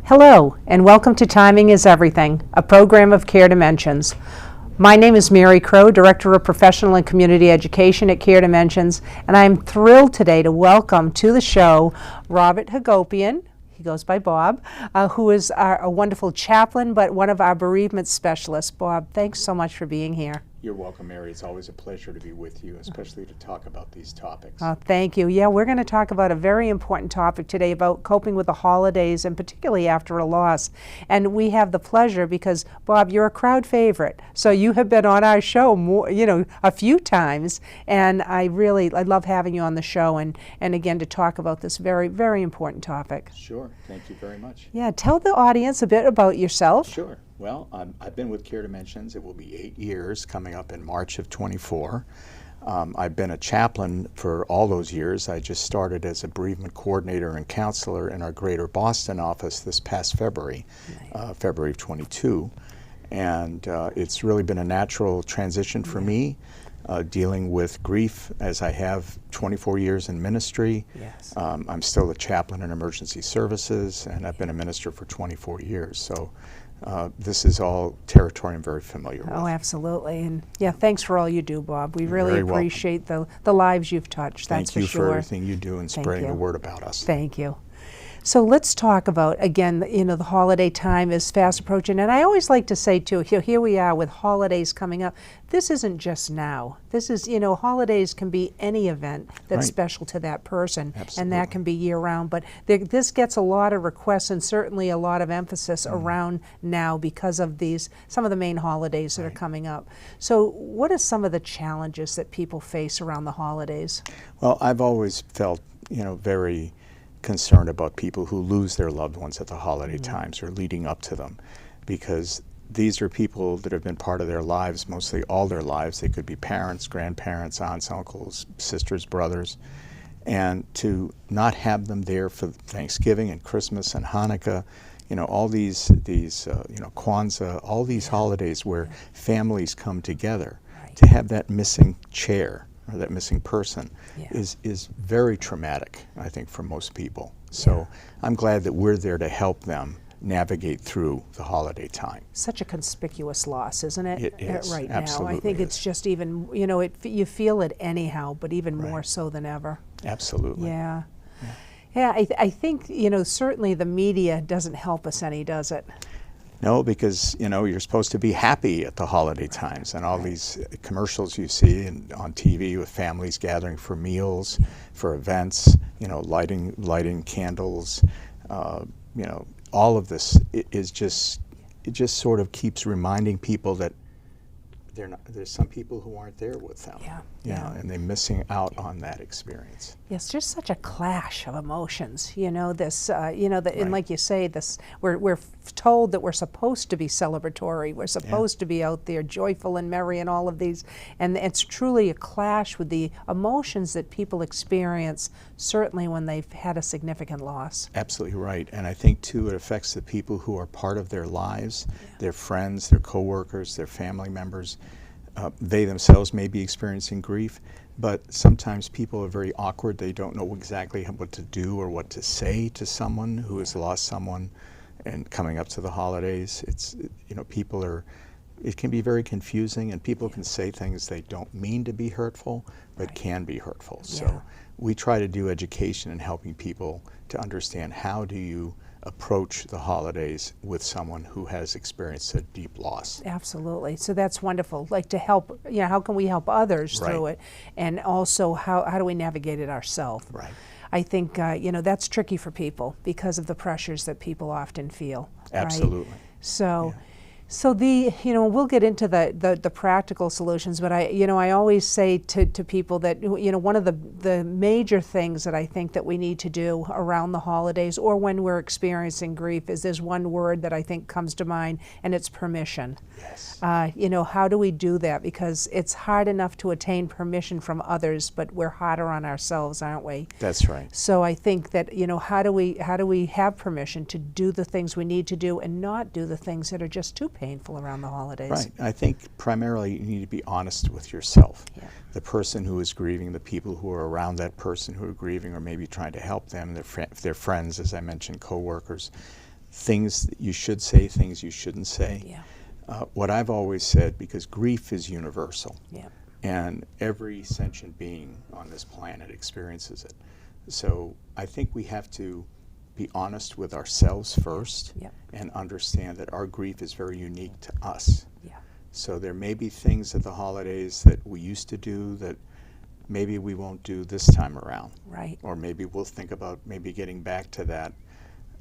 Hello, and welcome to Timing is Everything, a program of Care Dimensions. My name is Mary Crowe, Director of Professional and Community Education at Care Dimensions, and I am thrilled today to welcome to the show Bob Hagopian. He goes by Bob, who is a wonderful chaplain, but one of our bereavement specialists. Bob, thanks so much for being here. You're welcome, Mary. It's always a pleasure to be with you, especially to talk about these topics. Thank you. Yeah, we're going to talk about a very important topic today about coping with the holidays, and particularly after a loss. And we have the pleasure because, Bob, you're a crowd favorite. So you have been on our show a few times, and I love having you on the show and again to talk about this very, very important topic. Sure. Thank you very much. Yeah, tell the audience a bit about yourself. Sure. Well, I've been with Care Dimensions. It will be 8 years coming up in March of 24. I've been a chaplain for all those years. I just started as a bereavement coordinator and counselor in our Greater Boston office this past February, February of 22. And it's really been a natural transition for me, dealing with grief as I have 24 years in ministry. Yes. I'm still a chaplain in emergency services, and I've been a minister for 24 years. So this is all territory I'm very familiar with. Oh, absolutely. And yeah, thanks for all you do, Bob. We really very appreciate the lives you've touched, that's for sure. Thank you for everything you do in spreading the word about us. Thank you. So let's talk about, again, the holiday time is fast approaching. And I always like to say, too, here we are with holidays coming up. This isn't just now. This is, holidays can be any event that's special to that person. Absolutely. And that can be year-round. But this gets a lot of requests and certainly a lot of emphasis around now because of some of the main holidays that are coming up. So what are some of the challenges that people face around the holidays? Well, I've always felt, very concerned about people who lose their loved ones at the holiday times or leading up to them, because these are people that have been part of their lives mostly all their lives. They could be parents, grandparents, aunts, uncles, sisters, brothers, and to not have them there for Thanksgiving and Christmas and Hanukkah, all these Kwanzaa, all these holidays where families come together, to have that missing chair or that missing person is very traumatic, I think, for most people. So I'm glad that we're there to help them navigate through the holiday time. Such a conspicuous loss, isn't it? It is. Right Absolutely now. I think it's just even, you feel it anyhow, but even more so than ever. Absolutely. Yeah. I think, certainly the media doesn't help us any, does it? No, because, you're supposed to be happy at the holiday times, and all these commercials you see on TV with families gathering for meals, for events, lighting candles, all of this it just sort of keeps reminding people that there's some people who aren't there with them. And they're missing out on that experience. Yes, just such a clash of emotions. And like you say, we're told that we're supposed to be celebratory. We're supposed to be out there joyful and merry and all of these. And it's truly a clash with the emotions that people experience, certainly when they've had a significant loss. Absolutely right. And I think, too, it affects the people who are part of their lives, their friends, their coworkers, their family members. They themselves may be experiencing grief, but sometimes people are very awkward. They don't know exactly what to do or what to say to someone who has lost someone. And coming up to the holidays, it can be very confusing, and people can say things they don't mean to be hurtful, but can be hurtful. So we try to do education and helping people to understand how do you approach the holidays with someone who has experienced a deep loss. Absolutely. So that's wonderful. Like to help, how can we help others through it? And also, how do we navigate it ourselves? Right. I think, that's tricky for people because of the pressures that people often feel. Absolutely. Right? So we'll get into the practical solutions, but I always say to people that, one of the major things that I think that we need to do around the holidays or when we're experiencing grief is there's one word that I think comes to mind, and it's permission. Yes. How do we do that? Because it's hard enough to attain permission from others, but we're harder on ourselves, aren't we? That's right. So I think that, how do we have permission to do the things we need to do and not do the things that are just too painful around the holidays? Right. I think primarily you need to be honest with yourself. The person who is grieving, the people who are around that person who are grieving, or maybe trying to help them, their friends, as I mentioned, coworkers. things that you should say, things you shouldn't say. Yeah. What I've always said, because grief is universal, Yeah. and every sentient being on this planet experiences it. So I think we have to be honest with ourselves first, Yeah. and understand that our grief is very unique to us. Yeah. So there may be things at the holidays that we used to do that maybe we won't do this time around. Right. Or maybe we'll think about maybe getting back to that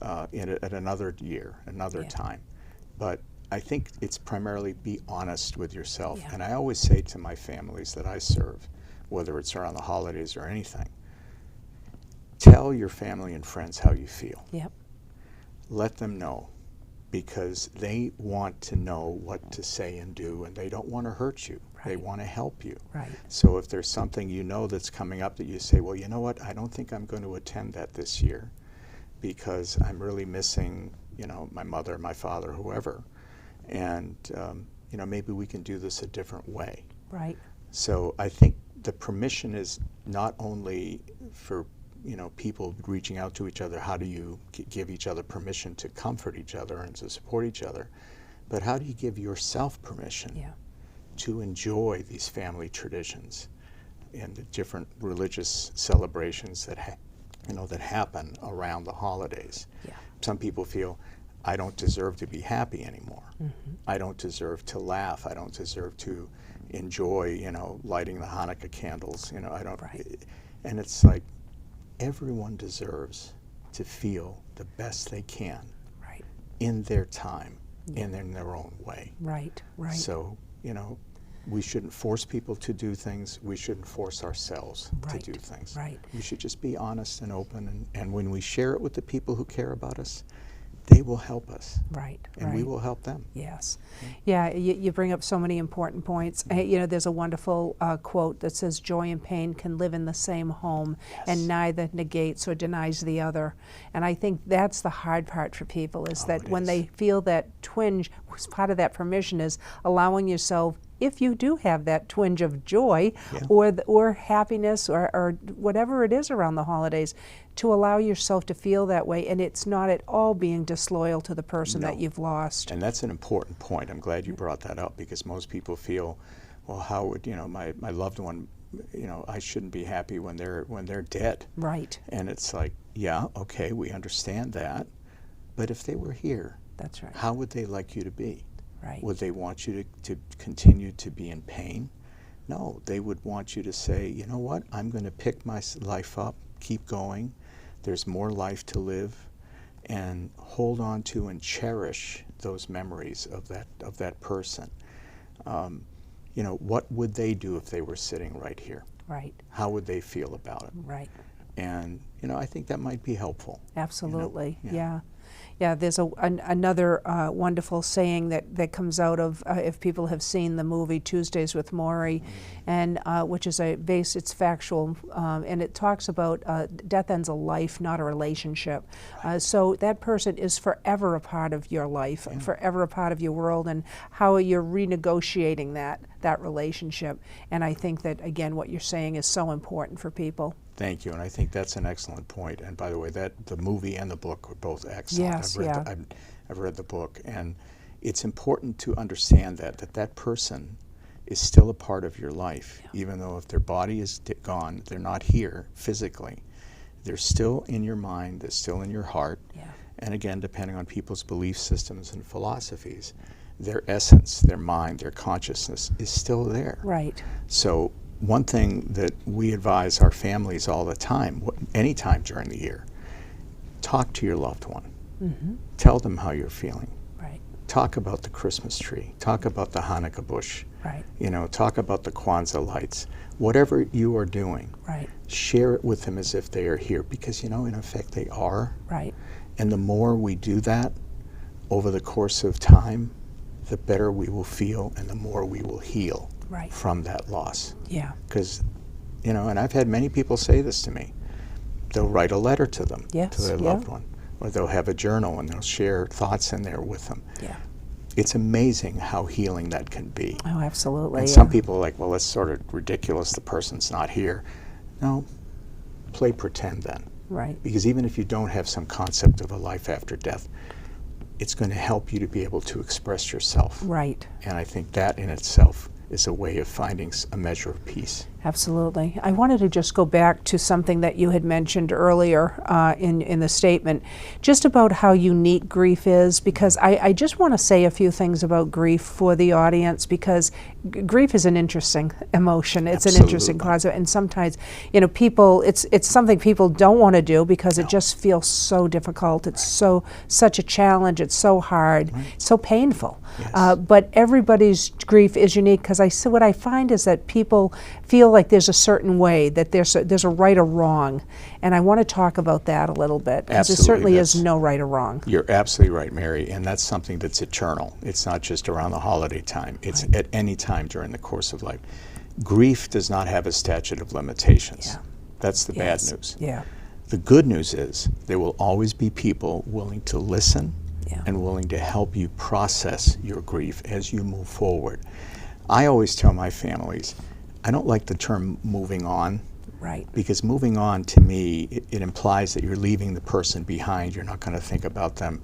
at another year, another Yeah. time. But I think it's primarily be honest with yourself. Yeah. And I always say to my families that I serve, whether it's around the holidays or anything, tell your family and friends how you feel. Yep. Let them know, because they want to know what to say and do, and they don't want to hurt you. They Right. want to help you. Right. So if there's something you know that's coming up that you say, well, you know what, I don't think I'm going to attend that this year because I'm really missing, my mother, my father, whoever. And, maybe we can do this a different way. Right. So I think the permission is not only for people reaching out to each other, how do you give each other permission to comfort each other and to support each other, but how do you give yourself permission Yeah. to enjoy these family traditions and the different religious celebrations that that happen around the holidays. Yeah. Some people feel, I don't deserve to be happy anymore. Mm-hmm. I don't deserve to laugh. I don't deserve to enjoy, lighting the Hanukkah candles. I don't. Right. And it's like, everyone deserves to feel the best they can Right. in their time and in their own way. Right. Right. So, we shouldn't force people to do things. We shouldn't force ourselves Right. to do things. Right. We should just be honest and open. And when we share it with the people who care about us, they will help us. Right. And right. we will help them. Yes. Yeah, you bring up so many important points. There's a wonderful quote that says, joy and pain can live in the same home, Yes. and neither negates or denies the other. And I think that's the hard part for people, is that it when is. they feel that twinge, part of that permission is allowing yourself, if you do have that twinge of joy Yeah. or happiness or whatever it is around the holidays, to allow yourself to feel that way, and it's not at all being disloyal to the person No. that you've lost. And that's an important point. I'm glad you brought that up, because most people feel, well, how would, my loved one, I shouldn't be happy when they're dead. Right. And it's like, yeah, okay, we understand that. But if they were here, That's right. how would they like you to be? Right. Would they want you to continue to be in pain? No, they would want you to say, you know what, I'm going to pick my life up, keep going. There's more life to live, and hold on to and cherish those memories of that person. What would they do if they were sitting right here? Right. How would they feel about it? Right. And I think that might be helpful. Absolutely. Yeah. Yeah. Yeah, there's another wonderful saying that comes out of, if people have seen the movie Tuesdays with Morrie, and which is it's factual, and it talks about death ends a life, not a relationship. So that person is forever a part of your life, forever a part of your world, and how you're renegotiating that relationship. And I think that, again, what you're saying is so important for people. Thank you, and I think that's an excellent point. And by the way, the movie and the book are both excellent. Yes, I've read the book, and it's important to understand that person is still a part of your life, even though if their body is gone, they're not here physically. They're still in your mind, they're still in your heart. Yeah. And again, depending on people's belief systems and philosophies, their essence, their mind, their consciousness is still there. Right. So one thing that we advise our families all the time, anytime during the year, talk to your loved one. Mm-hmm. Tell them how you're feeling. Right. Talk about the Christmas tree. Talk about the Hanukkah bush. Right. Talk about the Kwanzaa lights. Whatever you are doing, Right. share it with them as if they are here, because, in effect, they are. Right. And the more we do that over the course of time, the better we will feel and the more we will heal. Right. From that loss. Yeah. Because, and I've had many people say this to me. They'll write a letter to them, Yes, to their yeah. loved one, or they'll have a journal and they'll share thoughts in there with them. Yeah. It's amazing how healing that can be. Oh, absolutely. And yeah. some people are like, well, that's sort of ridiculous. The person's not here. No, play pretend then. Right. Because even if you don't have some concept of a life after death, it's going to help you to be able to express yourself. Right. And I think that in itself is a way of finding a measure of peace. Absolutely. I wanted to just go back to something that you had mentioned earlier in the statement, just about how unique grief is, because I just want to say a few things about grief for the audience, because grief is an interesting emotion. It's an interesting concept, and sometimes, people, it's something people don't want to do because it just feels so difficult. It's such a challenge. It's so hard, so painful. Yes. But everybody's grief is unique, because what I find is that people feel like there's a certain way, that there's a right or wrong, and I want to talk about that a little bit, because there certainly is no right or wrong. You're absolutely right, Mary, and that's something that's eternal. It's not just around the holiday time. It's at any time during the course of life. Grief does not have a statute of limitations. Yeah. That's the bad news. Yeah. The good news is there will always be people willing to listen and willing to help you process your grief as you move forward. I always tell my families, I don't like the term moving on. Right. Because moving on, to me, it implies that you're leaving the person behind. You're not going to think about them.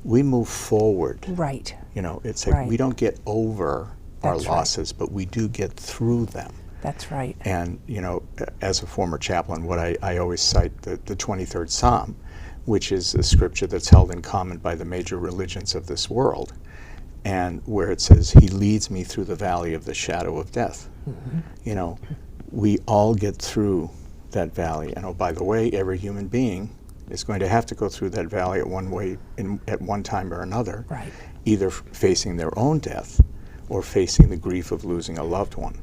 We move forward. Right. It's like we don't get over our That's losses, but we do get through them. That's right. And, as a former chaplain, what I always cite the 23rd Psalm, which is a scripture that's held in common by the major religions of this world, and where it says, He leads me through the valley of the shadow of death. Mm-hmm. We all get through that valley. And oh, by the way, every human being is going to have to go through that valley at one time or another, either facing their own death or facing the grief of losing a loved one.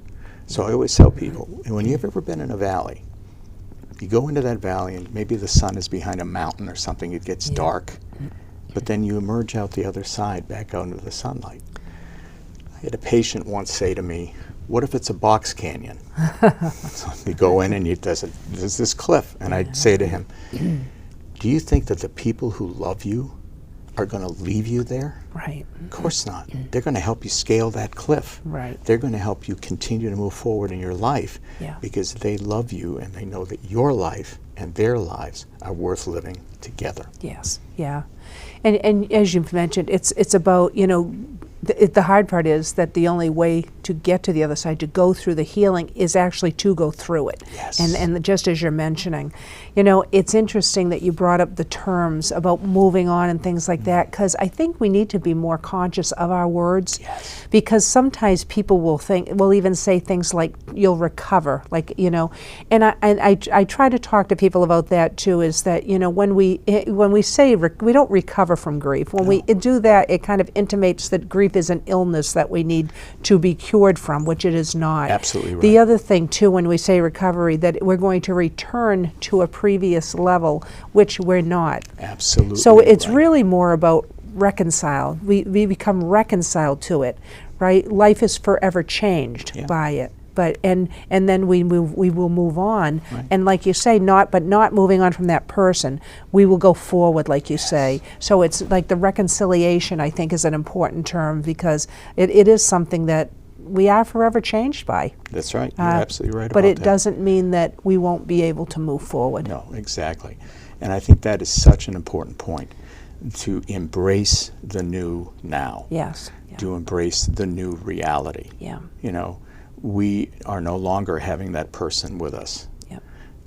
So I always tell people, when you've ever been in a valley, you go into that valley and maybe the sun is behind a mountain or something, it gets dark, but then you emerge out the other side, back out into the sunlight. I had a patient once say to me, what if it's a box canyon? So you go in and there's this cliff, and I'd say to him, do you think that the people who love you are going to leave you there? Right. Of course not. They're going to help you scale that cliff. Right. They're going to help you continue to move forward in your life because they love you and they know that your life and their lives are worth living together. Yes. Yeah. And as you've mentioned, it's about, the hard part is that the only way to get to the other side, to go through the healing, is actually to go through it. Yes. And just as you're mentioning, it's interesting that you brought up the terms about moving on and things like that, because I think we need to be more conscious of our words. Yes. Because sometimes people will even say things like, you'll recover, and I try to talk to people about that too, is that, when we say we don't recover from grief, when we do that, it kind of intimates that grief is an illness that we need to be cured from, which it is not. Absolutely right. The other thing too, when we say recovery, that we're going to return to a previous level, which we're not. Absolutely. So it's really more about reconcile. We become reconciled to it, right? Life is forever changed by it. But and then we will move on, and like you say, not moving on from that person. We will go forward, like you say. So it's like the reconciliation, I think, is an important term, because it is something that we are forever changed by. That's right. You're absolutely right about that. But that. it doesn't mean that we won't be able to move forward. No, exactly. And I think that is such an important point, to embrace the new now. Yes. Yeah. To embrace the new reality. Yeah. We are no longer having that person with us. Yep.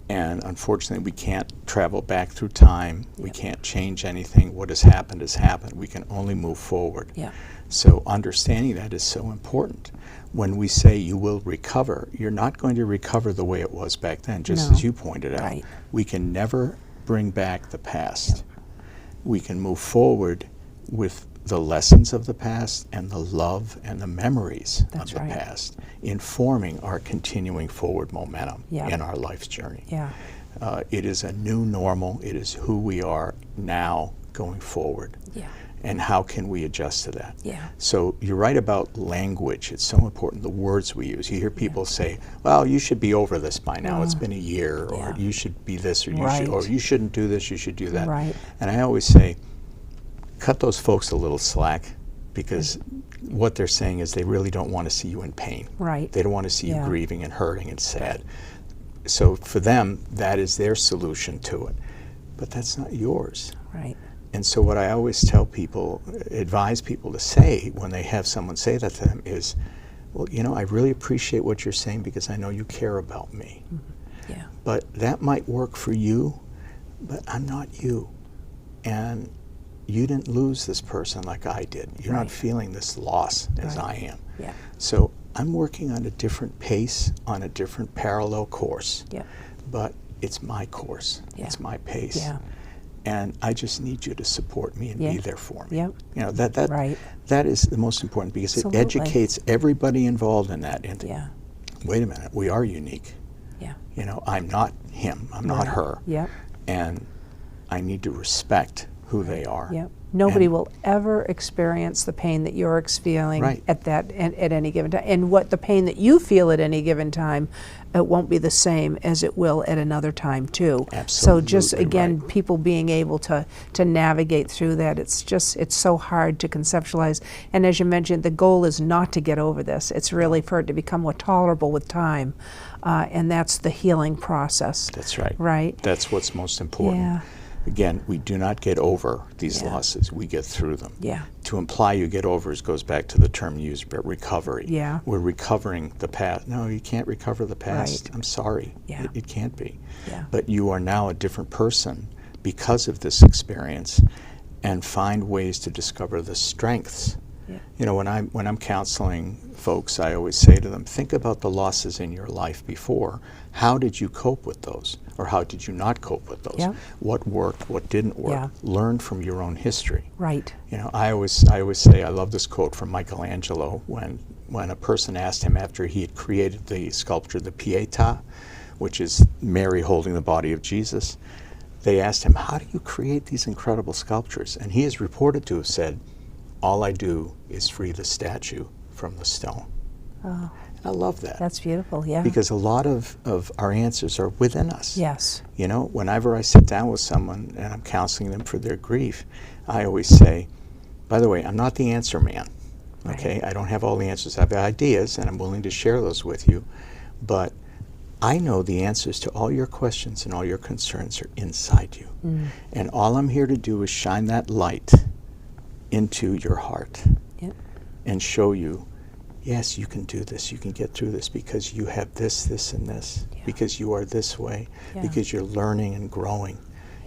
And unfortunately, we can't travel back through time. We can't change anything. What has happened has happened. We can only move forward. Yeah. So understanding that is so important. When we say you will recover, you're not going to recover the way it was back then, just as you pointed out. Right. We can never bring back the past. We can move forward with the lessons of the past and the love and the memories of the past, informing our continuing forward momentum in our life's journey. Yeah. It is a new normal. It is who we are now going forward. Yeah. And how can we adjust to that? Yeah. So you're right about language. It's so important, the words we use. You hear people say, well, you should be over this by now. It's been a year, or you should be this, or you shouldn't do this, you should do that. Right. And I always say, cut those folks a little slack, because what they're saying is they really don't want to see you in pain. Right. They don't want to see you grieving and hurting and sad. So for them, that is their solution to it. But that's not yours. Right. And so what I always tell people, advise people to say when they have someone say that to them is, well, you know, I really appreciate what you're saying because I know you care about me. Yeah. But that might work for you, but I'm not you. And you didn't lose this person like I did. You're not feeling this loss as I am. Yeah. So I'm working on a different pace, on a different parallel course. Yeah. But it's my course. Yeah. It's my pace. Yeah. And I just need you to support me and be there for me. Yep. You know, that is the most important because Absolutely. it educates everybody involved in that. And Yeah. wait a minute, we are unique. Yeah. You know, I'm not him, I'm not her. Yep. And I need to respect who they are. Yep. Nobody will ever experience the pain that you're experiencing at any given time. And what the pain that you feel at any given time, it won't be the same as it will at another time too. Absolutely. So just again, people being able to navigate through that, it's so hard to conceptualize. And as you mentioned, the goal is not to get over this. It's really for it to become more tolerable with time. And that's the healing process. That's right. Right. That's what's most important. Yeah. Again, we do not get over these losses. We get through them. Yeah. To imply you get over goes back to the term used about recovery. Yeah. We're recovering the past. No, you can't recover the past. Right. I'm sorry. Yeah. It can't be. Yeah. But you are now a different person because of this experience, and find ways to discover the strengths. Yeah. You know, when I'm counseling folks, I always say to them, think about the losses in your life before. How did you cope with those? Or how did you not cope with those? Yeah. What worked, what didn't work? Yeah. Learn from your own history. Right. You know, I always say, I love this quote from Michelangelo when a person asked him after he had created the sculpture, the Pietà, which is Mary holding the body of Jesus. They asked him, how do you create these incredible sculptures? And he is reported to have said, all I do is free the statue from the stone. Oh. I love that. That's beautiful, yeah. Because a lot of our answers are within us. Yes. You know, whenever I sit down with someone and I'm counseling them for their grief, I always say, by the way, I'm not the answer man, okay? I don't have all the answers. I have ideas, and I'm willing to share those with you, but I know the answers to all your questions and all your concerns are inside you. Mm. And all I'm here to do is shine that light into your heart and show you, yes, you can do this, you can get through this because you have this, this, and this, because you are this way, because you're learning and growing.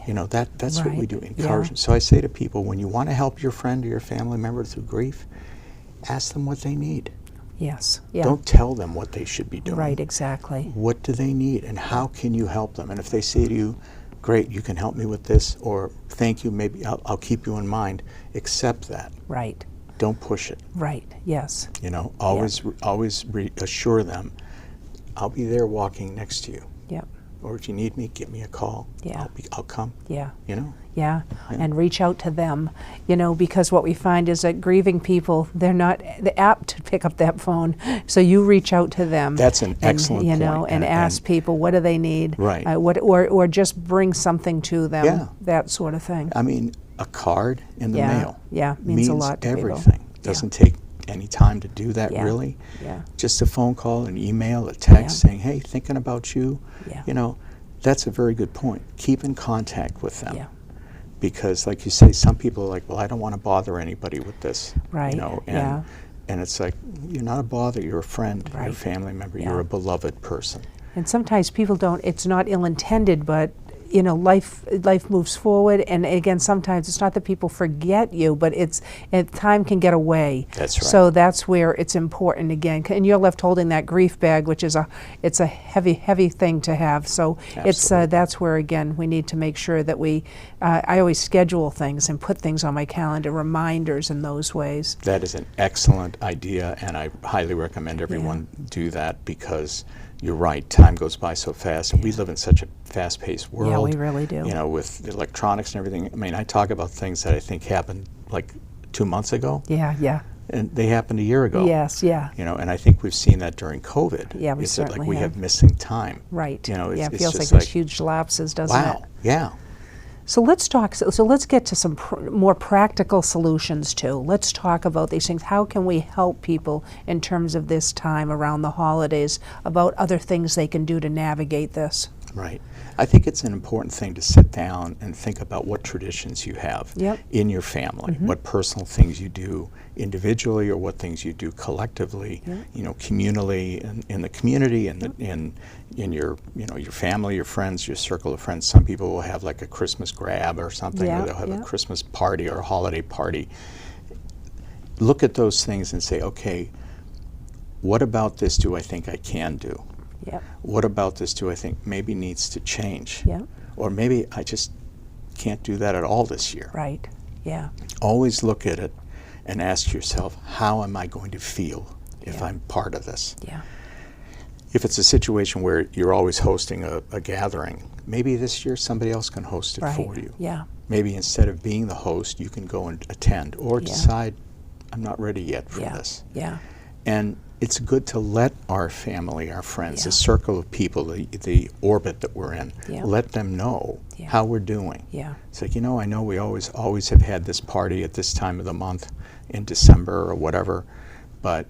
You know, that's what we do, encourage them. So I say to people, when you want to help your friend or your family member through grief, ask them what they need. Yes. Yeah. Don't tell them what they should be doing. Right, exactly. What do they need, and how can you help them? And if they say to you, great, you can help me with this, or thank you, maybe I'll keep you in mind, accept that. Right. Don't push it. Right, yes. You know, always reassure them, I'll be there walking next to you. Yep. Or if you need me, give me a call. Yeah. I'll come. Yeah. You know? Yeah, and reach out to them, you know, because what we find is that grieving people, they're not apt to pick up that phone. So you reach out to them. That's an excellent point. You know, point. and ask people, what do they need? Right. Or just bring something to them. Yeah. That sort of thing. I mean, a card in the mail. Yeah, means a lot to everything. People. Doesn't take any time to do that, really. Yeah. Just a phone call, an email, a text saying, hey, thinking about you. Yeah. You know, that's a very good point. Keep in contact with them. Yeah. Because, like you say, some people are like, well, I don't want to bother anybody with this. Right. You know, and it's like, you're not a bother, you're a friend, you're a family member, you're a beloved person. And sometimes people don't, it's not ill-intended, but you know, life moves forward, and again, sometimes it's not that people forget you, but time can get away. That's right. So that's where it's important again, and you're left holding that grief bag, which is it's a heavy thing to have. So that's where again we need to make sure that I always schedule things and put things on my calendar, reminders in those ways. That is an excellent idea, and I highly recommend everyone do that because. You're right, time goes by so fast, and we live in such a fast-paced world. Yeah, we really do. You know, with electronics and everything. I mean, I talk about things that I think happened like 2 months ago. Yeah. And they happened a year ago. Yes, yeah. You know, and I think we've seen that during COVID. Yeah, we it's certainly like we have. have missing time. Right. You know, it it's feels just like there's huge lapses, doesn't it? Wow, yeah. So let's talk. So let's get to some more practical solutions too. Let's talk about these things. How can we help people in terms of this time around the holidays? About other things they can do to navigate this. Right. I think it's an important thing to sit down and think about what traditions you have Yep. in your family, what personal things you do individually or what things you do collectively, you know, communally, in the community, and in your, you know, your family, your friends, your circle of friends. Some people will have like a Christmas grab or something, or they'll have a Christmas party or a holiday party. Look at those things and say, okay, what about this do I think I can do? Yep. What about this do I think maybe needs to change? Yep. Or maybe I just can't do that at all this year. Right. Yeah. Always look at it and ask yourself, how am I going to feel if I'm part of this? Yeah. If it's a situation where you're always hosting a gathering, maybe this year somebody else can host it for you. Yeah. Maybe instead of being the host, you can go and attend, or decide, I'm not ready yet for this. Yeah. And it's good to let our family, our friends, the circle of people, the orbit that we're in, let them know how we're doing. Yeah. It's like, you know, I know we always have had this party at this time of the month in December or whatever, but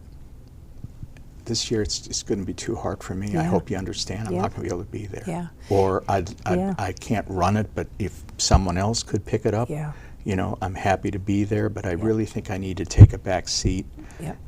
this year it's going to be too hard for me. I hope you understand. I'm not going to be able to be there. Yeah. Or I can't run it, but if someone else could pick it up, you know, I'm happy to be there, but I really think I need to take a back seat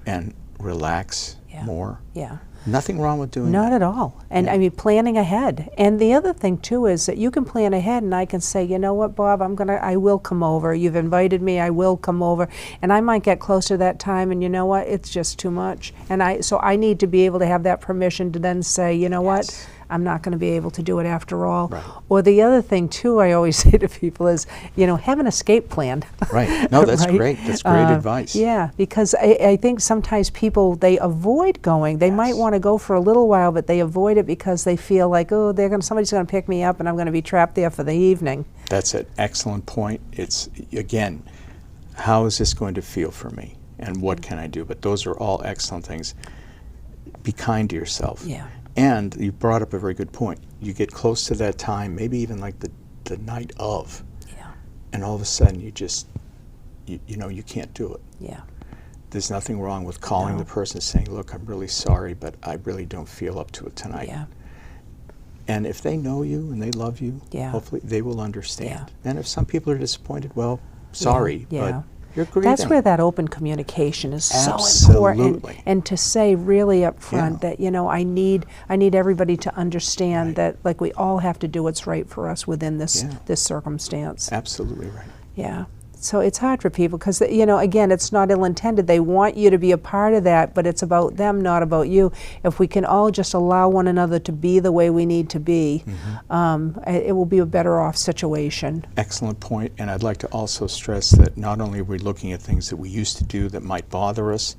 and relax more. Yeah. Nothing wrong with doing Not that. at all. And I mean, planning ahead. And the other thing too is that you can plan ahead, and I can say, you know what, Bob, I will come over. You've invited me, I will come over. And I might get close to that time, and you know what, it's just too much. And so I need to be able to have that permission to then say, you know what, I'm not going to be able to do it after all. Right. Or the other thing too, I always say to people is, you know, have an escape plan. Right. No, that's great. That's great advice. Yeah, because I think sometimes people, they avoid going. They might want to go for a little while, but they avoid it because they feel like, oh, somebody's going to pick me up and I'm going to be trapped there for the evening. That's an excellent point. It's, again, how is this going to feel for me? And what can I do? But those are all excellent things. Be kind to yourself. Yeah. And you brought up a very good point. You get close to that time, maybe even like the night of, and all of a sudden you just, you know, you can't do it. Yeah. There's nothing wrong with calling the person saying, look, I'm really sorry, but I really don't feel up to it tonight. Yeah. And if they know you and they love you, hopefully they will understand. And if some people are disappointed, well, sorry, but you're grieving. That's where that open communication is so important. And to say really up front that, you know, I need everybody to understand that, like, we all have to do what's right for us within this circumstance. Absolutely right. Yeah. So it's hard for people because, you know, again, it's not ill-intended. They want you to be a part of that, but it's about them, not about you. If we can all just allow one another to be the way we need to be, it will be a better off situation. Excellent point. And I'd like to also stress that not only are we looking at things that we used to do that might bother us,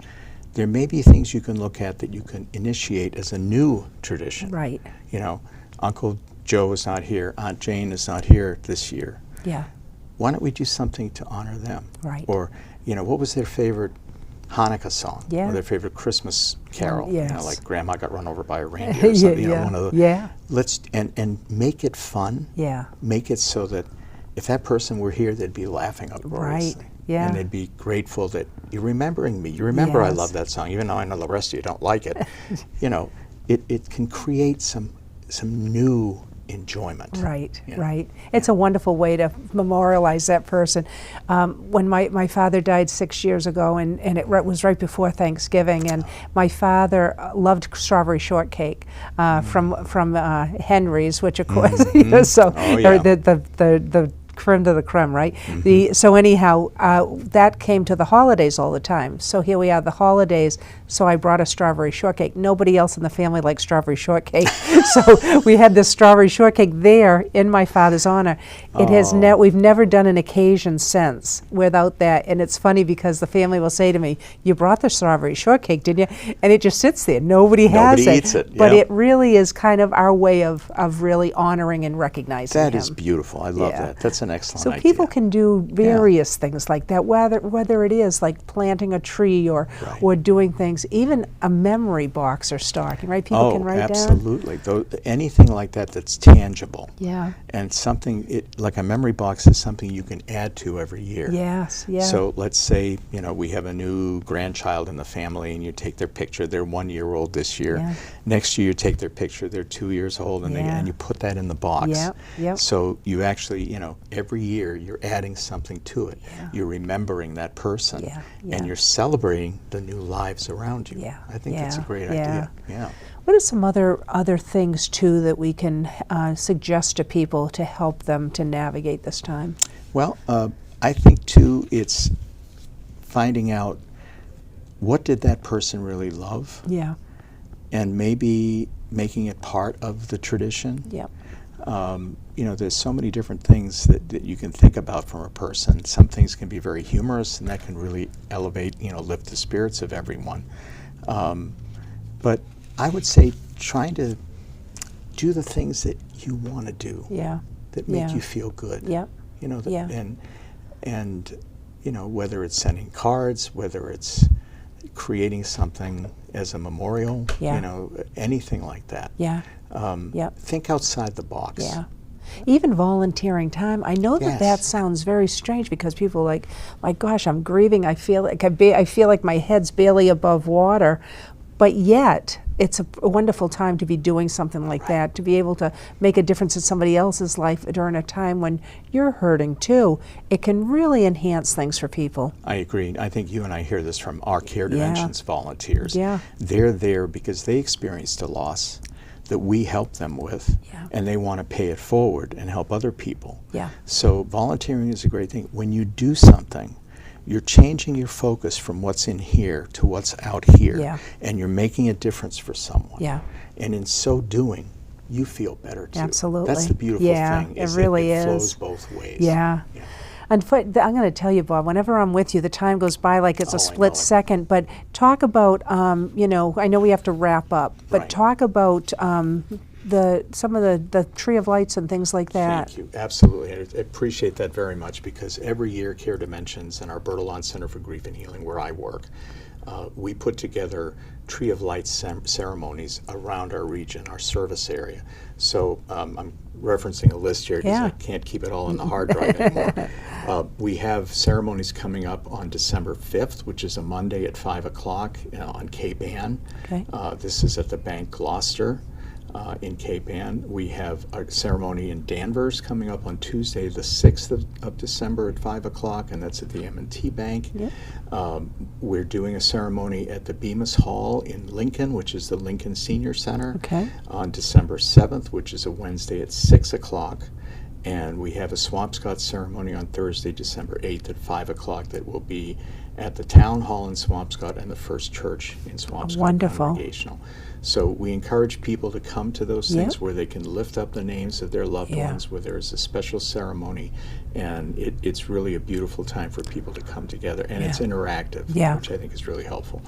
there may be things you can look at that you can initiate as a new tradition. Right. You know, Uncle Joe is not here, Aunt Jane is not here this year. Yeah. Why don't we do something to honor them? Right. Or, you know, what was their favorite Hanukkah song? Yeah. Or their favorite Christmas carol? Yes. You know, like Grandma got run over by a reindeer or something. You know, one of the, let's and make it fun. Yeah. Make it so that if that person were here, they'd be laughing uproariously. Right. Yeah. And they'd be grateful that you're remembering me. You remember I love that song, even though I know the rest of you don't like it. You know, it can create some new enjoyment. Right, right. It's a wonderful way to memorialize that person. When my father died 6 years ago, and it was right before Thanksgiving, and my father loved strawberry shortcake from Henry's, which of course, so or the creme de la creme, right? So anyhow, that came to the holidays all the time. So here we are, the holidays. So I brought a strawberry shortcake. Nobody else in the family likes strawberry shortcake. So we had this strawberry shortcake there in my father's honor. It has we've never done an occasion since without that. And it's funny because the family will say to me, "You brought the strawberry shortcake, didn't you?" And it just sits there. Nobody eats it. But it really is kind of our way of really honoring and recognizing him. That is beautiful. I love that. That's an excellent idea. So people can do various things like that, whether it is like planting a tree or doing things, even a memory box or stocking, right? People can write down. Absolutely. Anything like that that's tangible. Yeah. And something, like a memory box is something you can add to every year. Yes, yeah. So let's say, we have a new grandchild in the family and you take their picture, they're 1 year old this year. Yeah. Next year you take their picture, they're 2 years old, and, Yeah. and you put that in the box. Yep, yep. So you actually, every year you're adding something to it. Yeah. You're remembering that person, Yeah, yeah. and you're celebrating the new lives around you. Yeah, I think that's a yeah, great yeah. idea. Yeah. What are some other things, too, that we can suggest to people to help them to navigate this time? Well, I think, too, it's finding out what did that person really love, Yeah, and maybe making it part of the tradition. yep, There's so many different things that you can think about from a person. Some things can be very humorous, and that can really elevate, lift the spirits of everyone. But I would say trying to do the things that you want to do, yeah, that make yeah. you feel good. Yep, yeah. And whether it's sending cards, whether it's creating something as a memorial, Yeah. Anything like that. yeah, yep. Think outside the box. Yeah. Even volunteering time. I know that Yes. sounds very strange because people are like, my gosh, I'm grieving. I feel like my head's barely above water. But yet, it's a wonderful time to be doing something like that, to be able to make a difference in somebody else's life during a time when you're hurting too. It can really enhance things for people. I agree. I think you and I hear this from our Care Yeah. Dimensions volunteers. Yeah. They're there because they experienced a loss that we help them with, Yeah. and they want to pay it forward and help other people. Yeah. So volunteering is a great thing. When you do something, you're changing your focus from what's in here to what's out here, Yeah. and you're making a difference for someone. Yeah. And in so doing, you feel better too. Absolutely. That's the beautiful Yeah, thing. it Is really that it is. flows both ways. Yeah. Yeah. And I'm going to tell you, Bob, whenever I'm with you, the time goes by like it's Oh, a I split know it. second. But talk about, I know we have to wrap up, but Right. talk about some of the Tree of Lights and things like that. Thank you. Absolutely. I appreciate that very much, because every year Care Dimensions and our Bertolon Center for Grief and Healing, where I work, we put together Tree of Lights ceremonies around our region, our service area. So I'm referencing a list here because Yeah. I can't keep it all on the hard drive anymore. We have ceremonies coming up on December 5th, which is a Monday at 5 o'clock on Cape Ann. Okay. This is at the Bank Gloucester. In Cape Ann. We have a ceremony in Danvers coming up on Tuesday, the 6th of December at 5 o'clock, and that's at the M&T Bank. Yep. We're doing a ceremony at the Bemis Hall in Lincoln, which is the Lincoln Senior Center, Okay. on December 7th, which is a Wednesday at 6 o'clock. And we have a Swampscott ceremony on Thursday, December 8th at 5 o'clock that will be at the Town Hall in Swampscott and the First Church in Swampscott Wonderful. Congregational. So we encourage people to come to those things Yep. where they can lift up the names of their loved Yeah. ones, where there is a special ceremony, and it's really a beautiful time for people to come together, and it's Yeah. interactive, Yeah. which I think is really helpful.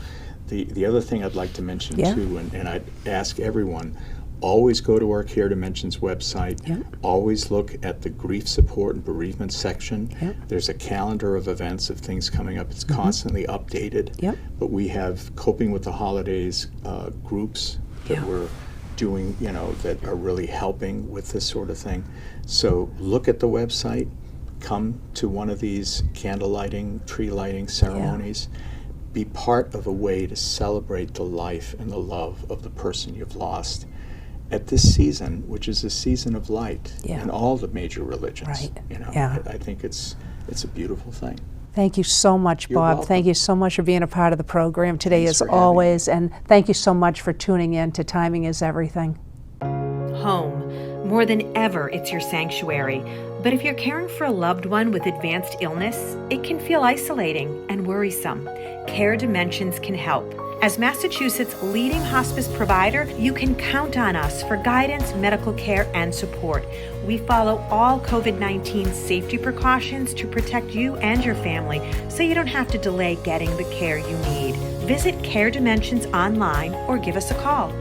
The other thing I'd like to mention Yeah. too, and I'd ask everyone, always go to our Care Dimensions website. Yeah. Always look at the grief support and bereavement section. Yeah. There's a calendar of events of things coming up. It's constantly updated. Yep. But we have Coping with the Holidays groups that Yeah. we're doing, that are really helping with this sort of thing. So look at the website. Come to one of these candle lighting, tree lighting ceremonies. Be part of a way to celebrate the life and the love of the person you've lost at this season, which is a season of light Yeah. in all the major religions. Right. You know, Yeah. I think it's a beautiful thing. Thank you so much, You're Bob. welcome. Thank you so much for being a part of the program today, Thanks as for having me. always. And thank you so much for tuning in to Timing is Everything. Home. More than ever, it's your sanctuary. But if you're caring for a loved one with advanced illness, it can feel isolating and worrisome. Care Dimensions can help. As Massachusetts' leading hospice provider, you can count on us for guidance, medical care, and support. We follow all COVID-19 safety precautions to protect you and your family, so you don't have to delay getting the care you need. Visit Care Dimensions online or give us a call.